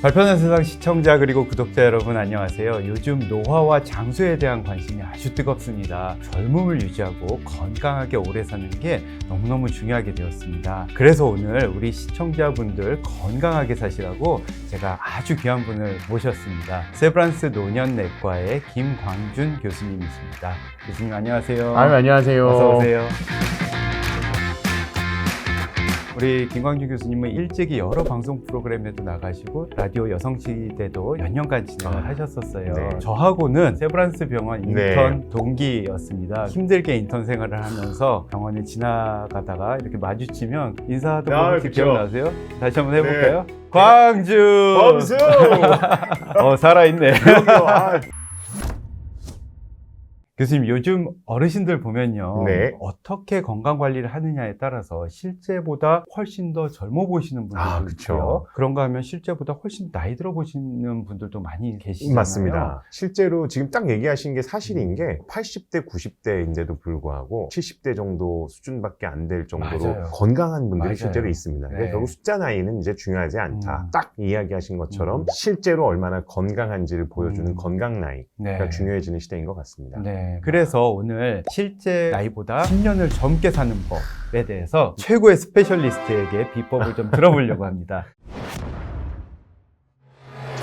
발표하는 세상 시청자 그리고 구독자 여러분 안녕하세요. 요즘 노화와 장수에 대한 관심이 아주 뜨겁습니다. 젊음을 유지하고 건강하게 오래 사는 게 너무너무 중요하게 되었습니다. 그래서 오늘 우리 시청자분들 건강하게 사시라고 제가 아주 귀한 분을 모셨습니다. 세브란스 노년내과의 김광준 교수님이십니다. 교수님 안녕하세요. 안녕하세요. 어서 오세요. 우리 김광준 교수님은 일찍이 여러 방송 프로그램에도 나가시고 라디오 여성시대도 몇 년간 진행을 하셨었어요. 네. 저하고는 세브란스 병원 인턴 네. 동기였습니다. 힘들게 인턴 생활을 하면서 병원을 지나가다가 이렇게 마주치면 인사하던 거 혹시 그쵸. 기억나세요? 다시 한번 해볼까요? 광준! 범수! 살아있네. 그럼요. 교수님, 요즘 어르신들 보면요. 네. 어떻게 건강관리를 하느냐에 따라서 실제보다 훨씬 더 젊어 보이시는 분들도 그쵸. 있고요. 그런가 하면 실제보다 훨씬 나이 들어 보시는 분들도 많이 계시잖아요. 맞습니다. 실제로 지금 딱 얘기하신 게 사실인 게 80대, 90대인데도 불구하고 70대 정도 수준밖에 안 될 정도로 맞아요. 건강한 분들이 맞아요. 실제로 있습니다. 네. 그래서 결국 숫자 나이는 이제 중요하지 않다. 딱 이야기하신 것처럼 실제로 얼마나 건강한지를 보여주는 건강 나이가 네. 중요해지는 시대인 것 같습니다. 네. 그래서 오늘 실제 나이보다 10년을 젊게 사는 법에 대해서 최고의 스페셜리스트에게 비법을 좀 들어보려고 합니다.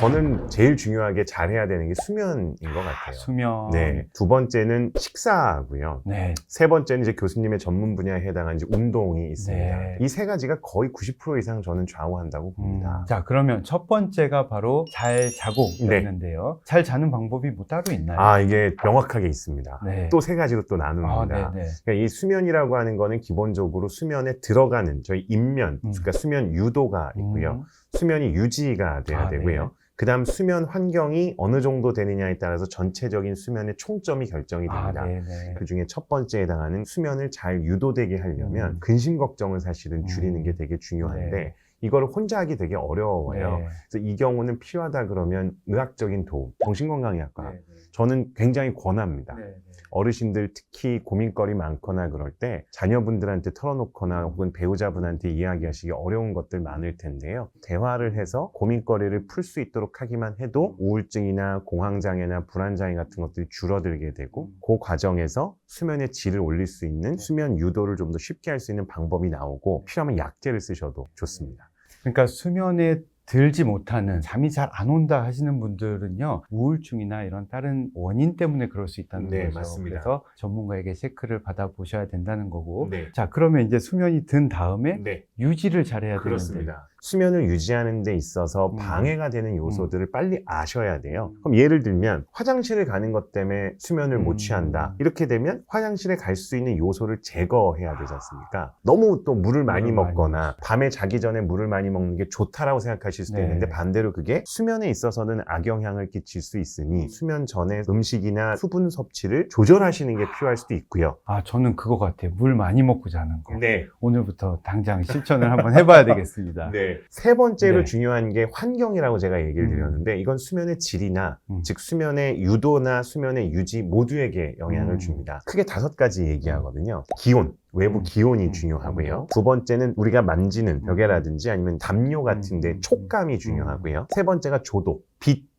저는 제일 중요하게 잘해야 되는 게 수면인 것 같아요. 수면. 네. 두 번째는 식사고요. 네. 세 번째는 이제 교수님의 전문 분야에 해당한 이제 운동이 있습니다. 네. 이 세 가지가 거의 90% 이상 저는 좌우한다고 봅니다. 자, 그러면 첫 번째가 바로 잘 자고였는데요. 잘 자는 방법이 뭐 따로 있나요? 이게 명확하게 있습니다. 네. 또 세 가지로 또 나눕니다. 네네. 그러니까 이 수면이라고 하는 거는 기본적으로 수면에 들어가는 저희 입면, 그러니까 수면 유도가 있고요. 수면이 유지가 돼야 되고요. 네. 그 다음 수면 환경이 어느 정도 되느냐에 따라서 전체적인 수면의 총점이 결정이 됩니다. 네네. 그 중에 첫 번째에 해당하는 수면을 잘 유도되게 하려면 근심 걱정을 사실은 줄이는 게 되게 중요한데 네. 이거를 혼자 하기 되게 어려워요. 네. 그래서 이 경우는 필요하다 그러면 의학적인 도움, 정신건강의학과 네. 저는 굉장히 권합니다. 네. 어르신들 특히 고민거리 많거나 그럴 때 자녀분들한테 털어놓거나 혹은 배우자분한테 이야기하시기 어려운 것들 많을 텐데요. 대화를 해서 고민거리를 풀 수 있도록 하기만 해도 우울증이나 공황장애나 불안장애 같은 것들이 줄어들게 되고 그 과정에서 수면의 질을 올릴 수 있는 수면 유도를 좀 더 쉽게 할 수 있는 방법이 나오고 필요하면 약제를 쓰셔도 좋습니다. 그러니까 수면에 들지 못하는 잠이 잘 안 온다 하시는 분들은요 우울증이나 이런 다른 원인 때문에 그럴 수 있다는 네, 거죠. 맞습니다. 그래서 전문가에게 체크를 받아보셔야 된다는 거고. 네. 자, 그러면 이제 수면이 든 다음에 네. 유지를 잘해야 되는데. 그렇습니다. 수면을 유지하는 데 있어서 방해가 되는 요소들을 빨리 아셔야 돼요. 그럼 예를 들면 화장실을 가는 것 때문에 수면을 못 취한다. 이렇게 되면 화장실에 갈 수 있는 요소를 제거해야 되지 않습니까? 너무 또 물을 많이 먹거나 밤에 자기 전에 물을 많이 먹는 게 좋다라고 생각하실 수도 네. 있는데 반대로 그게 수면에 있어서는 악영향을 끼칠 수 있으니 수면 전에 음식이나 수분 섭취를 조절하시는 게 필요할 수도 있고요. 저는 그거 같아요. 물 많이 먹고 자는 거. 네. 오늘부터 당장 실천을 한번 해봐야 되겠습니다. 네. 세 번째로 네. 중요한 게 환경이라고 제가 얘기를 드렸는데 이건 수면의 질이나 즉 수면의 유도나 수면의 유지 모두에게 영향을 줍니다. 크게 5가지 얘기하거든요. 기온, 외부 기온이 중요하고요. 두 번째는 우리가 만지는 벽에라든지 아니면 담요 같은데 촉감이 중요하고요. 세 번째가 조도, 빛.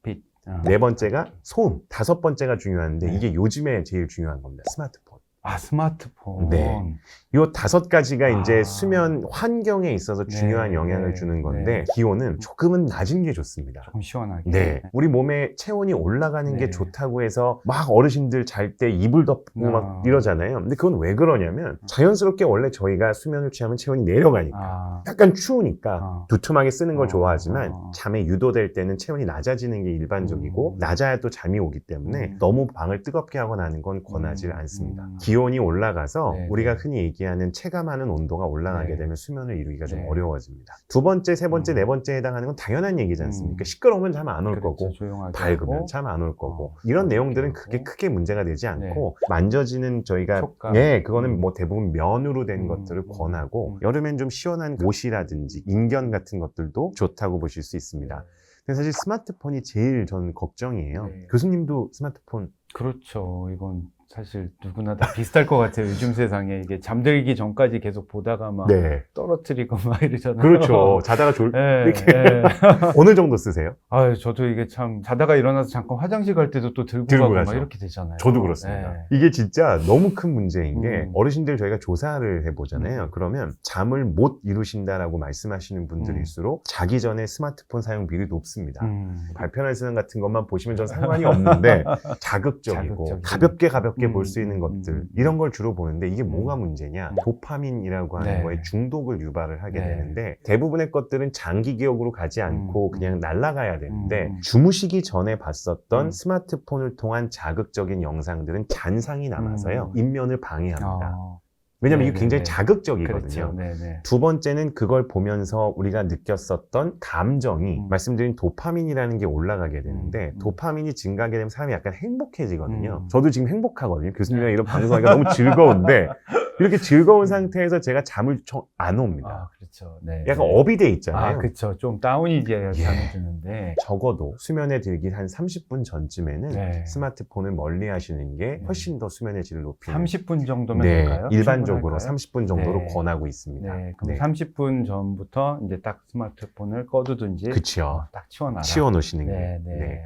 네 번째가 소음. 5번째가 중요한데 이게 요즘에 제일 중요한 겁니다. 스마트폰. 스마트폰. 네. 요 5가지가 이제 수면 환경에 있어서 중요한 영향을 주는 건데 기온은 조금은 낮은 게 좋습니다. 조금 시원하게. 네. 우리 몸에 체온이 올라가는 게 좋다고 해서 막 어르신들 잘 때 이불 덮고 막 이러잖아요. 근데 그건 왜 그러냐면 자연스럽게 원래 저희가 수면을 취하면 체온이 내려가니까 약간 추우니까 두툼하게 쓰는 걸 좋아하지만 잠에 유도될 때는 체온이 낮아지는 게 일반적이고 낮아야 또 잠이 오기 때문에 너무 방을 뜨겁게 하거나 하는 건 권하지 않습니다. 기온이 올라가서 우리가 흔히 얘기하는 체감하는 온도가 올라가게 되면 수면을 이루기가 좀 어려워집니다. 두 번째, 세 번째, 네 번째에 해당하는 건 당연한 얘기지 않습니까? 시끄러우면 잠 안 올 거고 밝으면 잠 안 올 거고 이런 내용들은 그게 크게 문제가 되지 않고 만져지는 저희가 촉감. 그거는 뭐 대부분 면으로 된 것들을 권하고 여름엔 좀 시원한 옷이라든지 인견 같은 것들도 좋다고 보실 수 있습니다. 근데 사실 스마트폰이 제일 저는 걱정이에요. 교수님도 스마트폰 그렇죠. 이건 사실 누구나 다 비슷할 것 같아요. 요즘 세상에 이게 잠들기 전까지 계속 보다가 막 네. 떨어뜨리고 막 이러잖아요. 그렇죠. 자다가 이렇게 어느 정도 쓰세요? 저도 이게 참 자다가 일어나서 잠깐 화장실 갈 때도 또 들고 가고 막 이렇게 되잖아요. 저도 그렇습니다. 이게 진짜 너무 큰 문제인 게 어르신들 저희가 조사를 해보잖아요. 그러면 잠을 못 이루신다라고 말씀하시는 분들일수록 자기 전에 스마트폰 사용 비율이 높습니다. 발편한 시간 같은 것만 보시면 전 상관이 없는데 자극적이고 가볍게 볼 수 있는 것들 이런 걸 주로 보는데 이게 뭐가 문제냐? 도파민이라고 하는 거에 중독을 유발을 하게 되는데 대부분의 것들은 장기 기억으로 가지 않고 그냥 날아가야 되는데 주무시기 전에 봤었던 스마트폰을 통한 자극적인 영상들은 잔상이 남아서요 인면을 방해합니다. 왜냐면 이게 굉장히 자극적이거든요. 그렇죠. 두 번째는 그걸 보면서 우리가 느꼈었던 감정이 말씀드린 도파민이라는 게 올라가게 되는데 도파민이 증가하게 되면 사람이 약간 행복해지거든요. 저도 지금 행복하거든요. 교수님이랑 이런 방송하기가 너무 즐거운데 이렇게 즐거운 상태에서 제가 잠을 안 옵니다. 그렇죠. 약간 업이 돼 있잖아요. 그렇죠. 좀 다운이 돼야 잠이 드는데 적어도 수면에 들기 한 30분 전쯤에는 스마트폰을 멀리 하시는 게 훨씬 더 수면의 질을 높이는 30분 정도면 될까요? 일반적으로 30분 정도로 권하고 있습니다. 그럼 30분 전부터 이제 딱 스마트폰을 꺼두든지 딱 치워놓으시는 게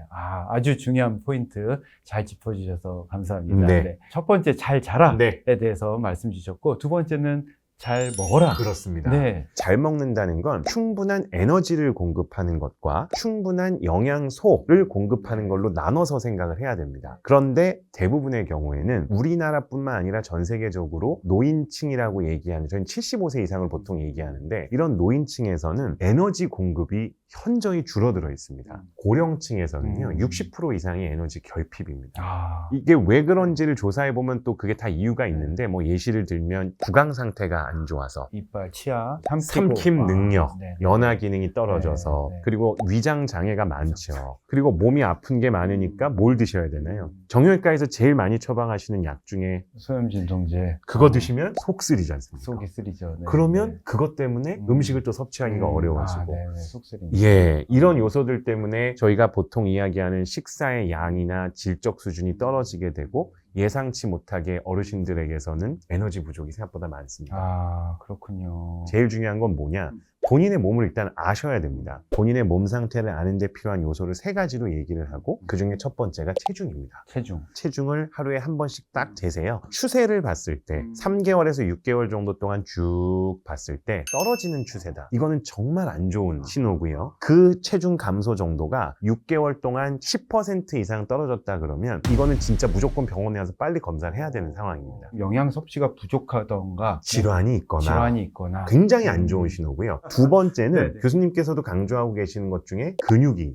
아주 중요한 포인트 잘 짚어주셔서 감사합니다. 첫 번째 잘 자라에 대해서 말씀 주셨고 두 번째는 잘 먹어라. 그렇습니다. 잘 먹는다는 건 충분한 에너지를 공급하는 것과 충분한 영양소를 공급하는 걸로 나눠서 생각을 해야 됩니다. 그런데 대부분의 경우에는 우리나라뿐만 아니라 전 세계적으로 노인층이라고 얘기하는, 저희는 75세 이상을 보통 얘기하는데 이런 노인층에서는 에너지 공급이 현저히 줄어들어 있습니다. 고령층에서는요 60% 이상이 에너지 결핍입니다. 이게 왜 그런지를 조사해보면 또 그게 다 이유가 있는데 뭐 예시를 들면 구강 상태가 안 좋아서 이빨, 치아, 삼킴 능력, 연화 기능이 떨어져서 그리고 위장 장애가 많죠. 그리고 몸이 아픈 게 많으니까 뭘 드셔야 되나요? 정형외과에서 제일 많이 처방하시는 약 중에 소염진통제 그거 드시면 속 쓰리지 않습니까? 속이 쓰리죠. 그러면 그것 때문에 음식을 또 섭취하기가 어려워지고 속 쓰리니까. 이런 요소들 때문에 저희가 보통 이야기하는 식사의 양이나 질적 수준이 떨어지게 되고 예상치 못하게 어르신들에게서는 에너지 부족이 생각보다 많습니다. 그렇군요. 제일 중요한 건 뭐냐? 본인의 몸을 일단 아셔야 됩니다. 본인의 몸 상태를 아는 데 필요한 요소를 3가지로 얘기를 하고 그중에 첫 번째가 체중입니다. 체중을 하루에 한 번씩 딱 재세요. 추세를 봤을 때 3개월에서 6개월 정도 동안 쭉 봤을 때 떨어지는 추세다. 이거는 정말 안 좋은 신호고요. 그 체중 감소 정도가 6개월 동안 10% 이상 떨어졌다 그러면 이거는 진짜 무조건 병원에 가서 빨리 검사를 해야 되는 상황입니다. 영양 섭취가 부족하던가 질환이 있거나 굉장히 안 좋은 신호고요. 두 번째는 교수님께서도 강조하고 계시는 것 중에 근육이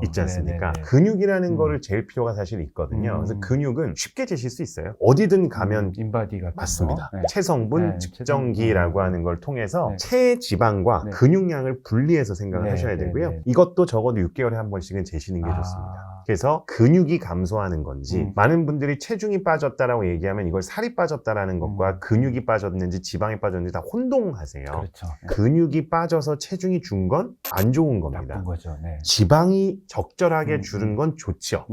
있지 않습니까? 근육이라는 거를 잴 필요가 사실 있거든요. 그래서 근육은 쉽게 재실 수 있어요. 어디든 가면 인바디 같은 맞습니다. 체성분 측정기라고 하는 걸 통해서 체지방과 근육량을 분리해서 생각을 하셔야 되고요. 이것도 적어도 6개월에 한 번씩은 재시는 게 좋습니다. 그래서 근육이 감소하는 건지 많은 분들이 체중이 빠졌다라고 얘기하면 이걸 살이 빠졌다라는 것과 근육이 빠졌는지 지방이 빠졌는지 다 혼동하세요. 근육이 빠져서 체중이 준 건 안 좋은 겁니다. 나쁜 거죠. 지방이 적절하게 줄은 건 좋죠.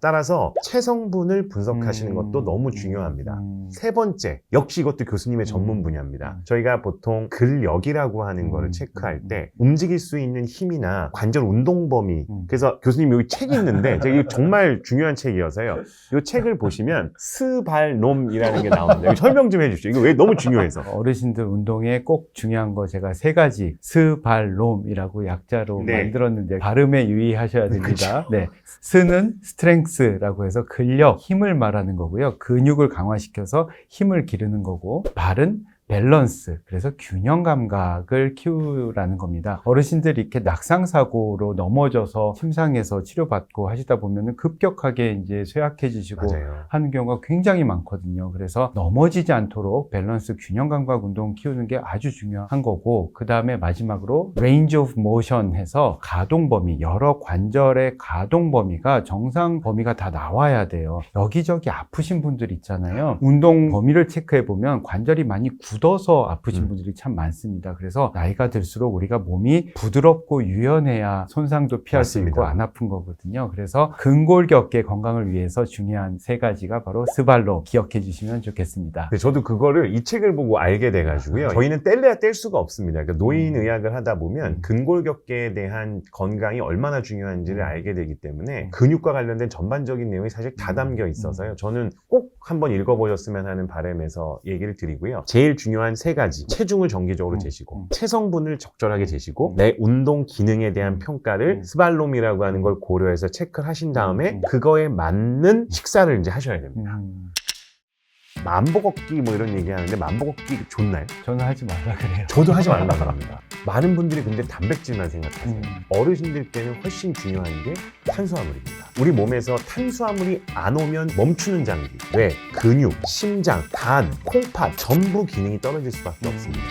따라서 체성분을 분석하시는 것도 너무 중요합니다. 세 번째, 역시 이것도 교수님의 전문 분야입니다. 저희가 보통 근력이라고 하는 거를 체크할 때 움직일 수 있는 힘이나 관절 운동 범위, 그래서 교수님 여기 책이 있는데 제가 이거 정말 중요한 책이어서요. 이 책을 보시면 스발놈이라는 게 나옵니다. 이거 설명 좀 해주시죠. 이거 왜 너무 중요해서. 어르신들 운동에 꼭 중요한 거 제가 3가지 스발놈이라고 약자로 만들었는데 발음에 유의하셔야 됩니다. 스는 스트렝스라고 해서 근력, 힘을 말하는 거고요. 근육을 강화시켜서 힘을 기르는 거고, 발은 밸런스, 그래서 균형 감각을 키우라는 겁니다. 어르신들이 이렇게 낙상사고로 넘어져서 침상에서 치료받고 하시다 보면은 급격하게 이제 쇠약해지시고 하는 경우가 굉장히 많거든요. 그래서 넘어지지 않도록 밸런스, 균형 감각 운동 키우는 게 아주 중요한 거고, 그 다음에 마지막으로 range of motion 해서 가동 범위, 여러 관절의 가동 범위가 정상 범위가 다 나와야 돼요. 여기저기 아프신 분들 있잖아요. 운동 범위를 체크해 보면 관절이 많이 굳어서 아프신 분들이 참 많습니다. 그래서 나이가 들수록 우리가 몸이 부드럽고 유연해야 손상도 피할 수 있고 맞습니다. 안 아픈 거거든요. 그래서 근골격계 건강을 위해서 중요한 3가지가 바로 스발로 기억해 주시면 좋겠습니다. 저도 그거를 이 책을 보고 알게 돼가지고요. 저희는 뗄래야 뗄 수가 없습니다. 그러니까 노인의학을 하다 보면 근골격계에 대한 건강이 얼마나 중요한지를 알게 되기 때문에 근육과 관련된 전반적인 내용이 사실 다 담겨 있어서요. 저는 꼭 한번 읽어보셨으면 하는 바람에서 얘기를 드리고요. 제일 중요한 3가지. 체중을 정기적으로 재시고 체성분을 적절하게 재시고 내 운동 기능에 대한 평가를 스발롬이라고 하는 걸 고려해서 체크를 하신 다음에 그거에 맞는 식사를 이제 하셔야 됩니다. 만보 걷기 뭐 이런 얘기 하는데 만보 걷기 좋나요? 저는 하지 말라 그래요. 저도 하지 말라고 합니다. 많은 분들이 근데 단백질만 생각하세요. 어르신들께는 훨씬 중요한 게 탄수화물입니다. 우리 몸에서 탄수화물이 안 오면 멈추는 장기, 뇌, 근육, 심장, 간, 콩팥 전부 기능이 떨어질 수밖에 없습니다.